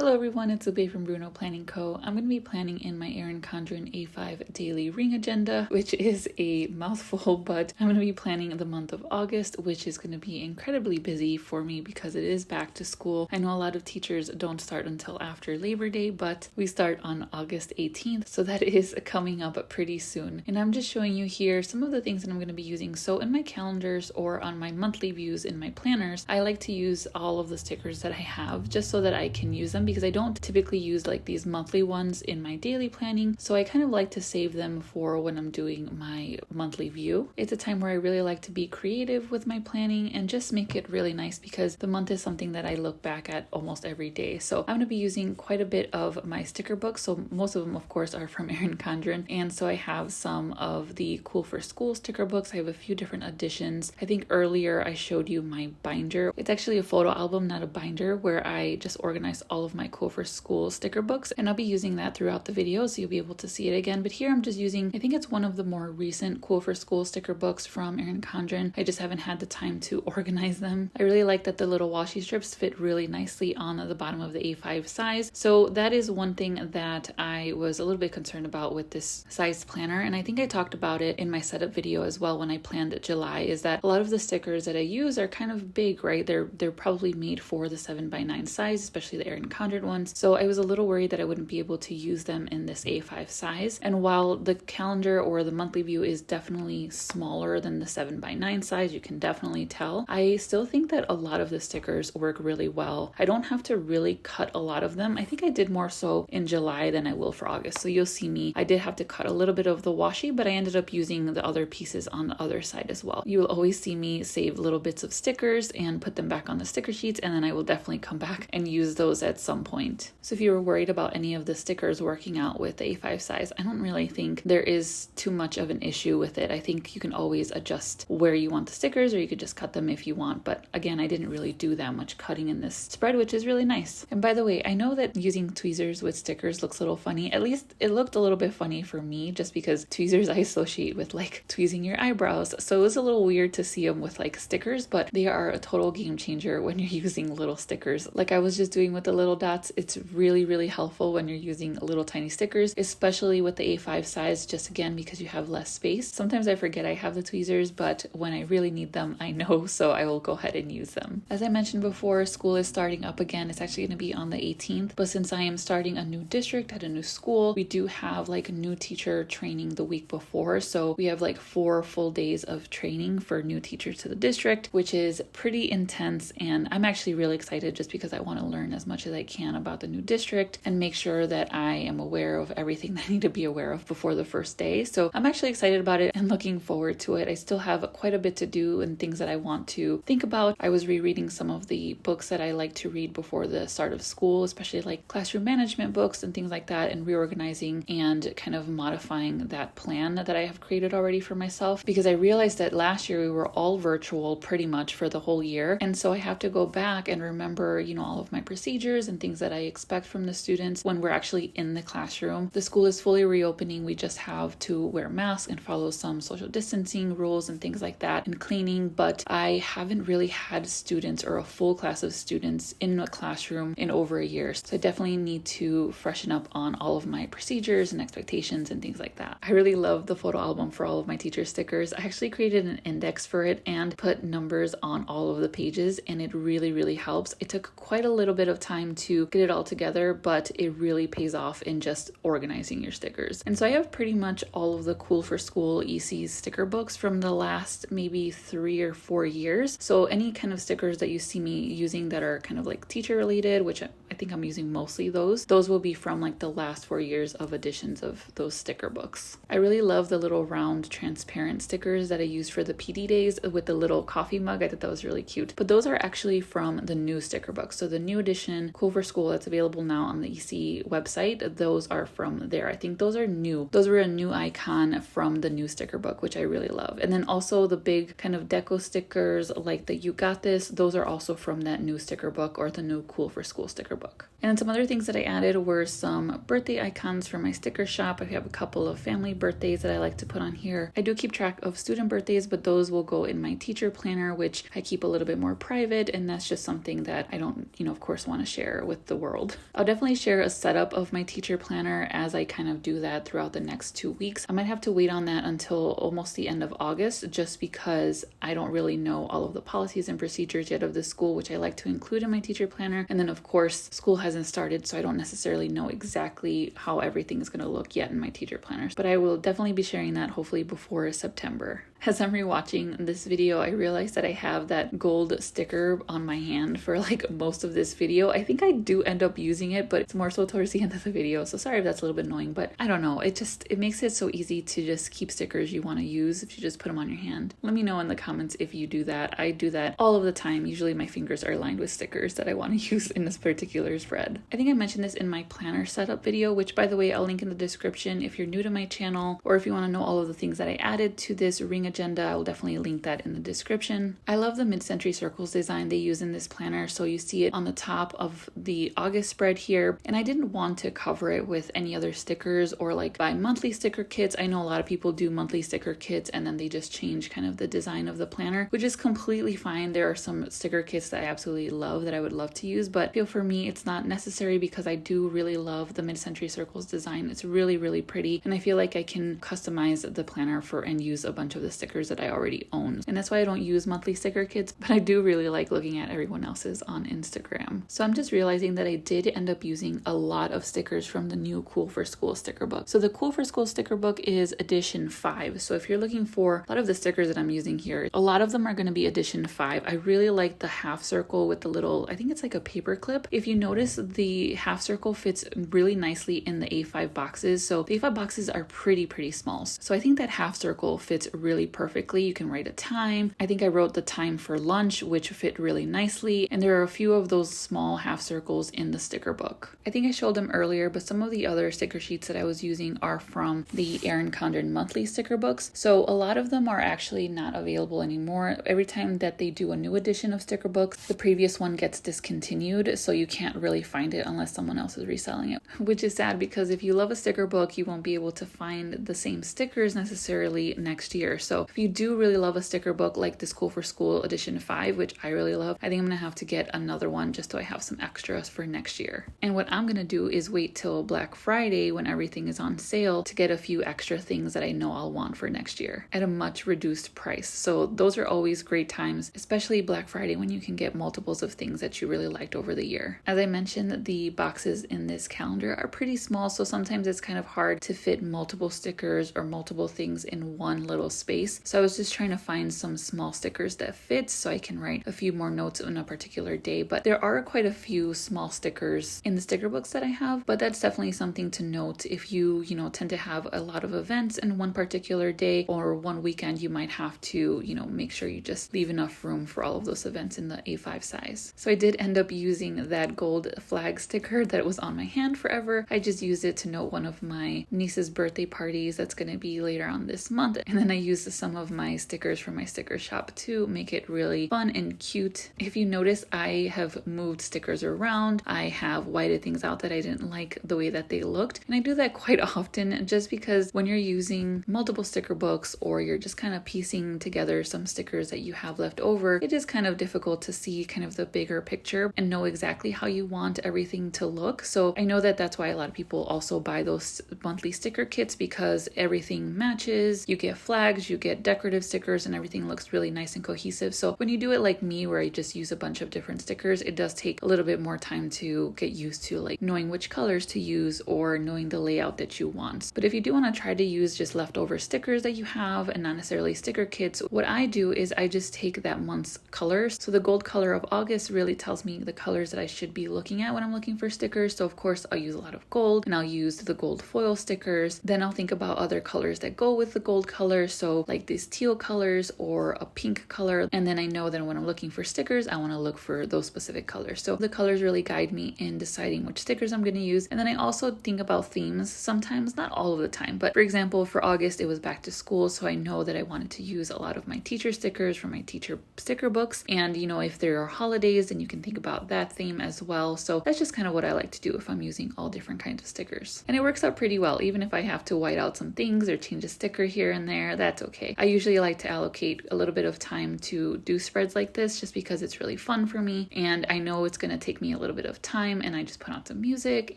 Hello everyone, it's Lupe from BrunoPlanningCO. I'm going to be planning in my Erin Condren A5 daily ring agenda, which is a mouthful, but I'm going to be planning the month of August, which is going to be incredibly busy for me because it is back to school. I know a lot of teachers don't start until after Labor Day, but we start on August 18th, so that is coming up pretty soon. And I'm just showing you here some of the things that I'm going to be using. So in my calendars or on my monthly views in my planners, I like to use all of the stickers that I have just so that I can use them, because I don't typically use like these monthly ones in my daily planning. So I kind of like to save them for when I'm doing my monthly view. It's a time where I really like to be creative with my planning and just make it really nice, because the month is something that I look back at almost every day. So I'm going to be using quite a bit of my sticker books. So most of them, of course, are from Erin Condren. And so I have some of the Cool for School sticker books. I have a few different editions. I think earlier I showed you my binder. It's actually a photo album, not a binder, where I just organized all of my Cool for School sticker books, and I'll be using that throughout the video, so you'll be able to see it again. But here I'm just using, I think it's one of the more recent Cool for School sticker books from Erin Condren. I just haven't had the time to organize them. I really like that the little washi strips fit really nicely on the bottom of the A5 size. So that is one thing that I was a little bit concerned about with this size planner, and I think I talked about it in my setup video as well when I planned July, is that a lot of the stickers that I use are kind of big, right? They're probably made for the 7x9 size, especially the Erin Condren ones. So I was a little worried that I wouldn't be able to use them in this A5 size. And while the calendar or the monthly view is definitely smaller than the 7x9 size, you can definitely tell, I still think that a lot of the stickers work really well. I don't have to really cut a lot of them. I think I did more so in July than I will for August. So you'll see me, I did have to cut a little bit of the washi, but I ended up using the other pieces on the other side as well. You will always see me save little bits of stickers and put them back on the sticker sheets, and then I will definitely come back and use those at some point. So if you were worried about any of the stickers working out with the A5 size, I don't really think there is too much of an issue with it. I think you can always adjust where you want the stickers, or you could just cut them if you want. But again, I didn't really do that much cutting in this spread, which is really nice. And by the way, I know that using tweezers with stickers looks a little funny. At least it looked a little bit funny for me, just because tweezers I associate with like tweezing your eyebrows. So it was a little weird to see them with like stickers, but they are a total game changer when you're using little stickers. Like I was just doing with the little dots, it's really helpful when you're using little tiny stickers, especially with the A5 size, just again because you have less space. Sometimes I forget I have the tweezers, but when I really need them, I know, so I will go ahead and use them. As I mentioned before, school is starting up again. It's actually going to be on the 18th, but since I am starting a new district at a new school, we do have like a new teacher training the week before. So we have like 4 full days of training for new teachers to the district, which is pretty intense. And I'm actually really excited just because I want to learn as much as I can about the new district and make sure that I am aware of everything that I need to be aware of before the first day. So I'm actually excited about it and looking forward to it. I still have quite a bit to do and things that I want to think about. I was rereading some of the books that I like to read before the start of school, especially like classroom management books and things like that, and reorganizing and kind of modifying that plan that I have created already for myself, because I realized that last year we were all virtual pretty much for the whole year. And so I have to go back and remember, all of my procedures and things that I expect from the students when we're actually in the classroom. The school is fully reopening. We just have to wear masks and follow some social distancing rules and things like that, and cleaning. But I haven't really had students or a full class of students in a classroom in over a year. So I definitely need to freshen up on all of my procedures and expectations and things like that. I really love the photo album for all of my teacher stickers. I actually created an index for it and put numbers on all of the pages, and it really helps. It took quite a little bit of time to get it all together, but it really pays off in just organizing your stickers. And so I have pretty much all of the Cool for School EC sticker books from the last maybe 3 or 4 years. So any kind of stickers that you see me using that are kind of like teacher related, which I think I'm using mostly those will be from like the last 4 years of editions of those sticker books. I really love the little round transparent stickers that I used for the PD days with the little coffee mug. I thought that was really cute. But those are actually from the new sticker book. So the new edition Cool for School that's available now on the EC website, those are from there. I think those are new. Those were a new icon from the new sticker book, which I really love. And then also the big kind of deco stickers like the You Got This, those are also from that new sticker book or the new Cool for School sticker book. book. And some other things that I added were some birthday icons for my sticker shop. I have a couple of family birthdays that I like to put on here. I do keep track of student birthdays, but those will go in my teacher planner, which I keep a little bit more private, and that's just something that I don't, of course, want to share with the world. I'll definitely share a setup of my teacher planner as I kind of do that throughout the next 2 weeks. I might have to wait on that until almost the end of August, just because I don't really know all of the policies and procedures yet of the school, which I like to include in my teacher planner. And then of course, school hasn't started, so I don't necessarily know exactly how everything is going to look yet in my teacher planners, but I will definitely be sharing that hopefully before September. As I'm rewatching this video, I realized that I have that gold sticker on my hand for like most of this video. I think I do end up using it, but it's more so towards the end of the video. So sorry if that's a little bit annoying, but I don't know. It makes it so easy to just keep stickers you want to use if you just put them on your hand. Let me know in the comments if you do that. I do that all of the time. Usually my fingers are lined with stickers that I want to use in this particular spread. I think I mentioned this in my planner setup video, which by the way, I'll link in the description if you're new to my channel, or if you want to know all of the things that I added to this ring agenda, I will definitely link that in the description. I love the mid-century circles design they use in this planner. So you see it on the top of the August spread here, and I didn't want to cover it with any other stickers or like buy monthly sticker kits. I know a lot of people do monthly sticker kits and then they just change kind of the design of the planner, which is completely fine. There are some sticker kits that I absolutely love that I would love to use, but for me it's not necessary because I do really love the mid-century circles design. It's really, really pretty, and I feel like I can customize the planner and use a bunch of the stickers that I already own. And that's why I don't use monthly sticker kits, but I do really like looking at everyone else's on Instagram. So I'm just realizing that I did end up using a lot of stickers from the new Cool for School sticker book. So the Cool for School sticker book is edition 5. So if you're looking for a lot of the stickers that I'm using here, a lot of them are going to be edition 5. I really like the half circle with the little, I think it's like a paper clip. If you notice, the half circle fits really nicely in the A5 boxes. So the A5 boxes are pretty small. So I think that half circle fits really perfectly. You can write a time. I think I wrote the time for lunch, which fit really nicely. And there are a few of those small half circles in the sticker book. I think I showed them earlier, but some of the other sticker sheets that I was using are from the Erin Condren monthly sticker books. So a lot of them are actually not available anymore. Every time that they do a new edition of sticker books, the previous one gets discontinued. So you can't really find it unless someone else is reselling it, which is sad because if you love a sticker book, you won't be able to find the same stickers necessarily next year. So if you do really love a sticker book like this Cool for School edition 5, which I really love, I think I'm gonna have to get another one just so I have some extras for next year. And what I'm gonna do is wait till Black Friday when everything is on sale to get a few extra things that I know I'll want for next year at a much reduced price. So those are always great times, especially Black Friday when you can get multiples of things that you really liked over the year. As I mentioned, the boxes in this calendar are pretty small, so sometimes it's kind of hard to fit multiple stickers or multiple things in one little space. So I was just trying to find some small stickers that fit so I can write a few more notes on a particular day. But there are quite a few small stickers in the sticker books that I have, but that's definitely something to note. If you tend to have a lot of events in one particular day or one weekend, you might have to, make sure you just leave enough room for all of those events in the A5 size. So I did end up using that gold flag sticker that was on my hand forever. I just used it to note one of my niece's birthday parties that's going to be later on this month. And then I used some of my stickers from my sticker shop to make it really fun and cute. If you notice, I have moved stickers around. I have whited things out that I didn't like the way that they looked. And I do that quite often just because when you're using multiple sticker books or you're just kind of piecing together some stickers that you have left over, it is kind of difficult to see kind of the bigger picture and know exactly how you want everything to look. So I know that that's why a lot of people also buy those monthly sticker kits, because everything matches. You get flags, you get decorative stickers, and everything looks really nice and cohesive. So when you do it like me, where I just use a bunch of different stickers, it does take a little bit more time to get used to like knowing which colors to use or knowing the layout that you want. But if you do want to try to use just leftover stickers that you have and not necessarily sticker kits, what I do is I just take that month's colors. So the gold color of August really tells me the colors that I should be looking at when I'm looking for stickers. So of course I'll use a lot of gold, and I'll use the gold foil stickers. Then I'll think about other colors that go with the gold color. So like like these teal colors or a pink color. And then I know that when I'm looking for stickers, I want to look for those specific colors. So the colors really guide me in deciding which stickers I'm going to use. And then I also think about themes sometimes, not all of the time, but for example, for August, it was back to school. So I know that I wanted to use a lot of my teacher stickers from my teacher sticker books. And you know, if there are holidays, then you can think about that theme as well. So that's just kind of what I like to do if I'm using all different kinds of stickers. And it works out pretty well. Even if I have to white out some things or change a sticker here and there, that's okay. I usually like to allocate a little bit of time to do spreads like this just because it's really fun for me. And I know it's going to take me a little bit of time, and I just put on some music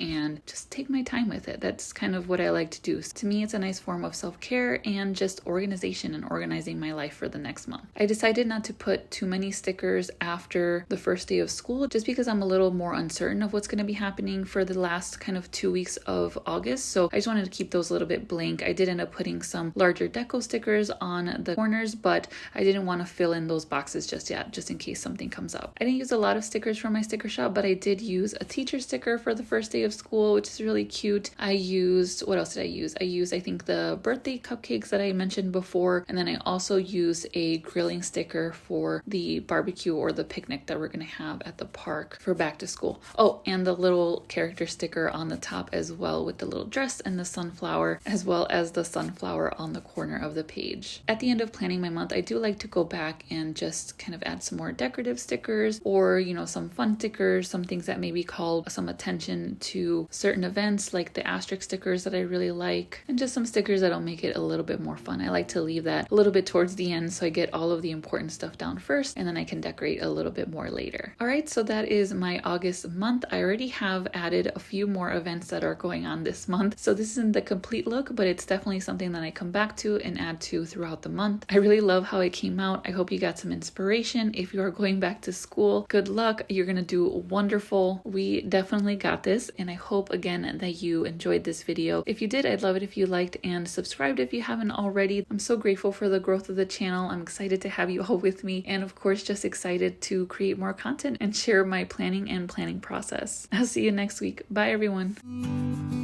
and just take my time with it. That's kind of what I like to do. To me, it's a nice form of self-care and just organization and organizing my life for the next month. I decided not to put too many stickers after the first day of school just because I'm a little more uncertain of what's going to be happening for the last kind of 2 weeks of August. So I just wanted to keep those a little bit blank. I did end up putting some larger deco stickers on the corners, but I didn't want to fill in those boxes just yet, just in case something comes up. I didn't use a lot of stickers from my sticker shop, but I did use a teacher sticker for the first day of school, which is really cute. I used, what else did I use? I think the birthday cupcakes that I mentioned before, and then I also used a grilling sticker for the barbecue or the picnic that we're going to have at the park for back to school. Oh, and the little character sticker on the top as well with the little dress and the sunflower, as well as the sunflower on the corner of the page. At the end of planning my month, I do like to go back and just kind of add some more decorative stickers or, you know, some fun stickers, some things that maybe call some attention to certain events, like the asterisk stickers that I really like, and just some stickers that'll make it a little bit more fun. I like to leave that a little bit towards the end so I get all of the important stuff down first, and then I can decorate a little bit more later. All right, so that is my August month. I already have added a few more events that are going on this month. So this isn't the complete look, but it's definitely something that I come back to and add to throughout the month. I really love how it came out. I hope you got some inspiration. If you are going back to school, good luck. You're going to do wonderful. We definitely got this. And I hope again that you enjoyed this video. If you did, I'd love it if you liked and subscribed if you haven't already. I'm so grateful for the growth of the channel. I'm excited to have you all with me. And of course, just excited to create more content and share my planning and planning process. I'll see you next week. Bye everyone.